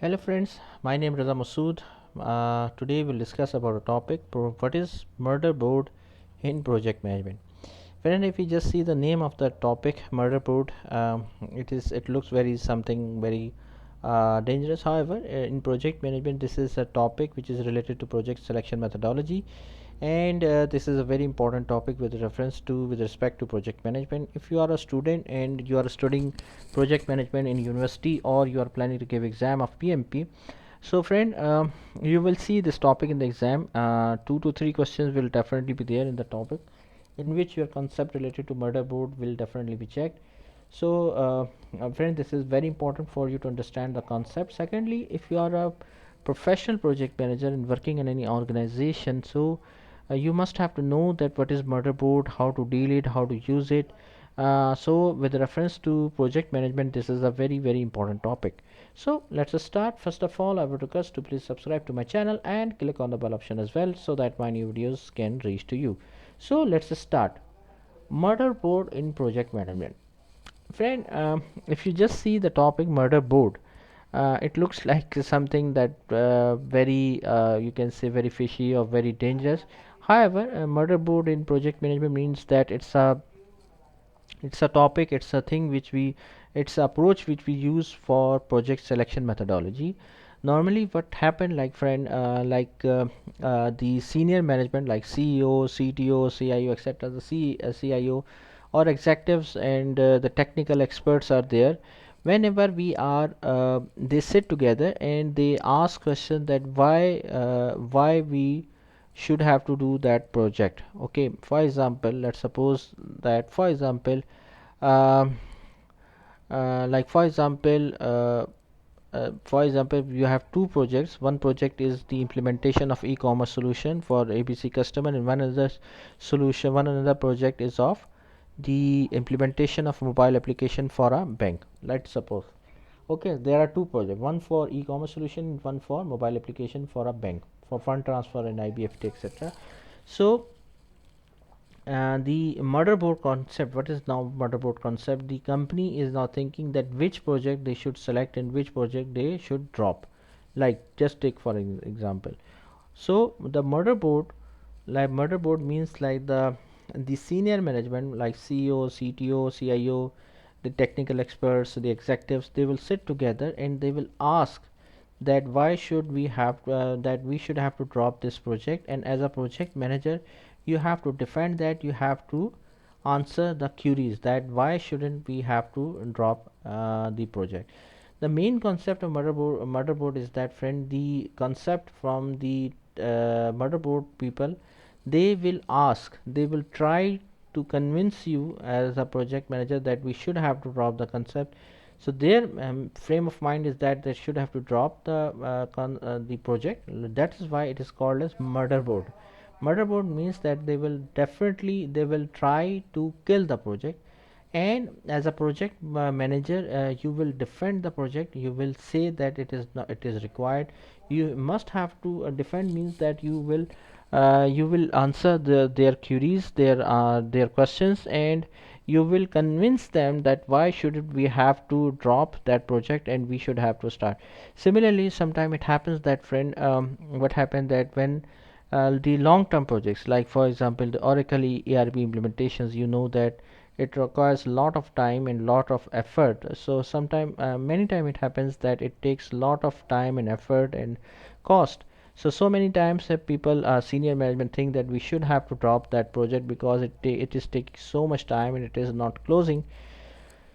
Hello friends, my name is Raza Masood. Today we'll discuss about a topic, what is murder board in project management. Friend, if you just see the name of the topic, murder board, it looks very something very dangerous. However, in project management, this is a topic which is related to project selection methodology, and this is a very important topic with respect to project management. If you are a student and you are studying project management in university, or you are planning to give exam of PMP, so friend, you will see this topic in the exam. 2 to 3 questions will definitely be there in the topic, in which your concept related to murder board will definitely be checked. So friend, this is very important for you to understand the concept. Secondly, if you are a professional project manager and working in any organization, so you must have to know that what is murder board, how to deal it, how to use it. So with reference to project management, this is a very important topic. So let's start. First of all, I would request to please subscribe to my channel and click on the bell option as well, so that my new videos can reach to you. So let's start. Murder board in project management. Friend, if you just see the topic murder board, it looks like something that very you can say very fishy or very dangerous. However, murder board in project management means that it's a topic, it's a thing which we, it's a approach which we use for project selection methodology. Normally what happened, like friend, the senior management like CEO, CTO, CIO, etc., CIO or executives, and the technical experts are there. Whenever we are they sit together and they ask question that why we should have to do that project. Okay, for example, let's suppose that, um, for example, you have two projects. One project is the implementation of e-commerce solution for ABC customer, and one another project is of the implementation of mobile application for a bank. Let's suppose. Okay, there are two projects, one for e-commerce solution, one for mobile application for a bank, for fund transfer and IBFT, etc. So the motherboard concept, what is now motherboard concept, the company is now thinking that which project they should select and which project they should drop. Like, just take for example, so the motherboard, like motherboard means like the senior management like CEO, CTO, CIO, the technical experts, the executives, they will sit together and they will ask that why should we have that we should have to drop this project. And as a project manager, you have to defend that, you have to answer the queries that why shouldn't we have to drop the project. The main concept of motherboard is that, friend, the concept from the motherboard people, they will ask, they will try to convince you as a project manager that we should have to drop the concept. So their frame of mind is that they should have to drop the project. That is why it is called as motherboard. Motherboard means that they will definitely, they will try to kill the project. And as a project manager, you will defend the project, you will say that it is not, it is required. You must have to defend means that you will answer their queries, their questions, and you will convince them that why should we have to drop that project and we should have to start. Similarly, sometimes it happens that, friend, what happened that when the long term projects, like for example the Oracle ERP implementations, you know that it requires a lot of time and lot of effort. So sometime many time it happens that it takes lot of time and effort and cost. So many times people, senior management, think that we should have to drop that project because it is taking so much time and it is not closing.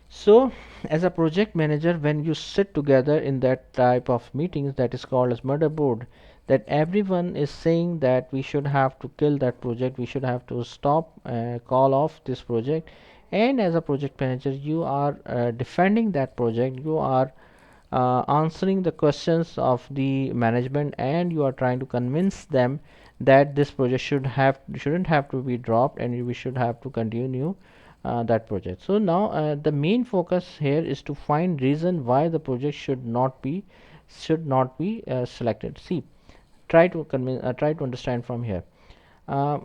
So as a project manager, when you sit together in that type of meetings, that is called as motherboard, that everyone is saying that we should have to kill that project, we should have to stop, call off this project. And as a project manager, you are defending that project, you are answering the questions of the management, and you are trying to convince them that this project shouldn't have to be dropped and we should have to continue that project. So now the main focus here is to find reason why the project should not be selected. See, try to understand from here. uh,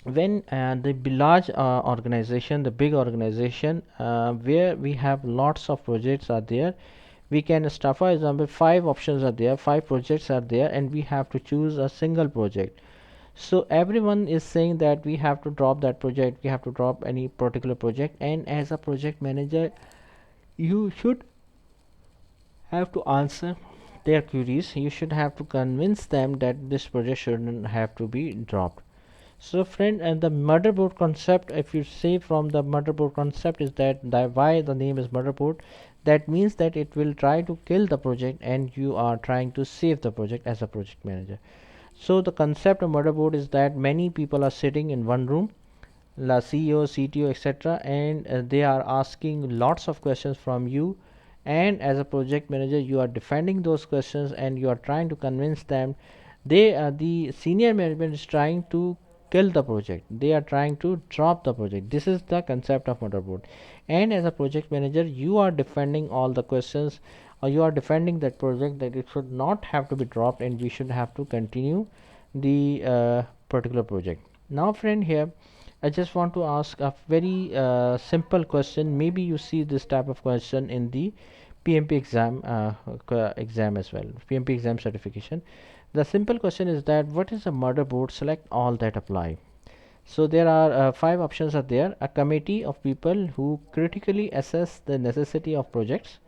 when the large organization, the big organization, where we have lots of projects are there, We can start, for example, 5 options are there, 5 projects are there, and we have to choose a single project. So everyone is saying that we have to drop that project, we have to drop any particular project, and as a project manager you should have to answer their queries. You should have to convince them that this project shouldn't have to be dropped. So friend, and the motherboard concept, if you say from the motherboard concept, is that why the name is motherboard, that means that it will try to kill the project and you are trying to save the project as a project manager. So the concept of motherboard is that many people are sitting in one room, la CEO, CTO, etc., and they are asking lots of questions from you, and as a project manager you are defending those questions and you are trying to convince them. The senior management is trying to kill the project, they are trying to drop the project. This is the concept of motherboard, and as a project manager you are defending all the questions, or you are defending that project, that it should not have to be dropped and we should have to continue the particular project. Now friend, here I just want to ask a very simple question. Maybe you see this type of question in the PMP exam as well, PMP exam certification. The simple question is that what is a motherboard? Select all that apply. So there are 5 options are there. A committee of people who critically assess the necessity of projects,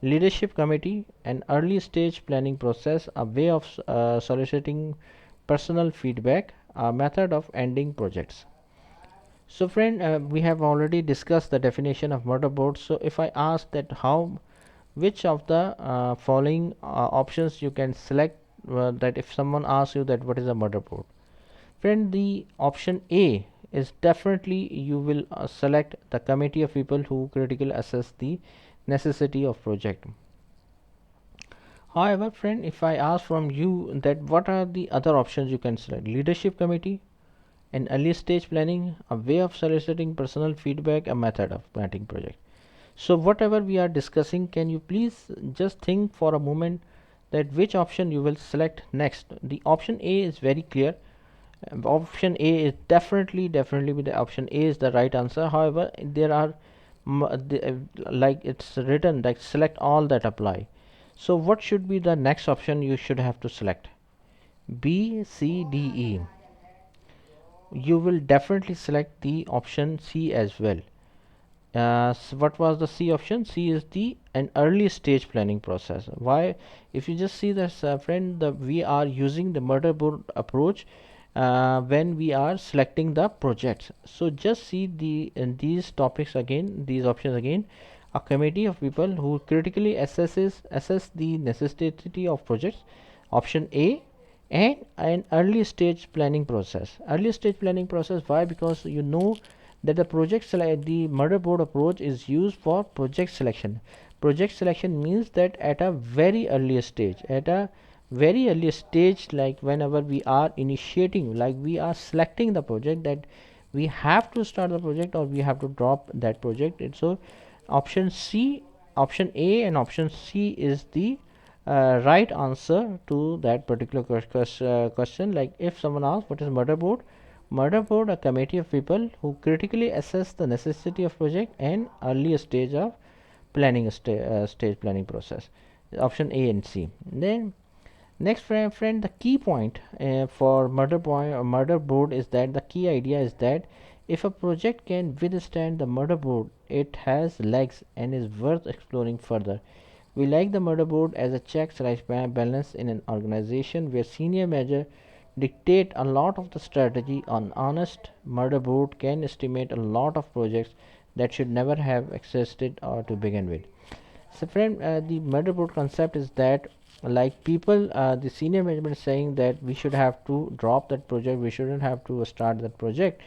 leadership committee, an early stage planning process, a way of soliciting personal feedback, a method of ending projects. So friend, we have already discussed the definition of motherboard. So if I ask that which of the following options you can select, that if someone asks you that what is a motherboard, friend, the option A is definitely you will select the committee of people who critically assess the necessity of project. However, friend, if I ask from you that what are the other options you can select, leadership committee, an early stage planning, a way of soliciting personal feedback, a method of planning project. So whatever we are discussing, can you please just think for a moment that which option you will select next. The option A is very clear. Option A is definitely with the option A is the right answer. However, there are like it's written like select all that apply. So what should be the next option you should have to select? B, C, D, E. You will definitely select the option C as well. So what was the C option? C is the an early stage planning process. Why? If you just see this, friend, we are using the motherboard approach when we are selecting the projects. So just see these topics again, these options again. A committee of people who critically assess the necessity of projects. Option A, and an early stage planning process. Early stage planning process. Why? Because you know that the motherboard approach is used for project selection. Project selection means that at a very early stage, like whenever we are initiating, like we are selecting the project, that we have to start the project or we have to drop that project. And so option C, option A and option C is the right answer to that particular question. Like if someone asks what is motherboard, a committee of people who critically assess the necessity of project and early stage of stage planning process. Option A and C. Then next, friend, the key point for motherboard is that the key idea is that if a project can withstand the motherboard, it has legs and is worth exploring further. We like the motherboard as a checks-balance in an organization where senior manager dictate a lot of the strategy. On honest motherboard can estimate a lot of projects that should never have existed or to begin with. So friend, the motherboard concept is that like people, the senior management is saying that we should have to drop that project, we shouldn't have to start that project,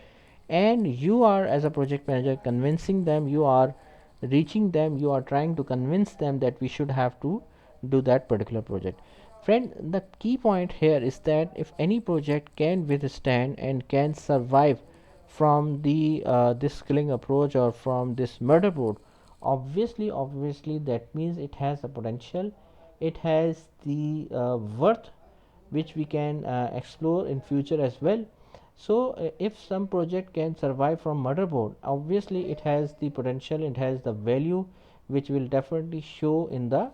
and you are as a project manager convincing them, you are reaching them, you are trying to convince them that we should have to do that particular project. Friend, the key point here is that if any project can withstand and can survive from the this killing approach or from this motherboard, obviously that means it has a potential, it has the worth which we can explore in future as well. So if some project can survive from motherboard, obviously it has the potential, it has the value which will definitely show in the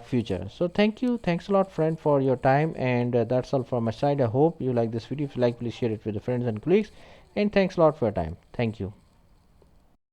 future. So thanks a lot friend for your time, and that's all from my side. I hope you like this video. If you like, please share it with your friends and colleagues, and thanks a lot for your time. Thank you.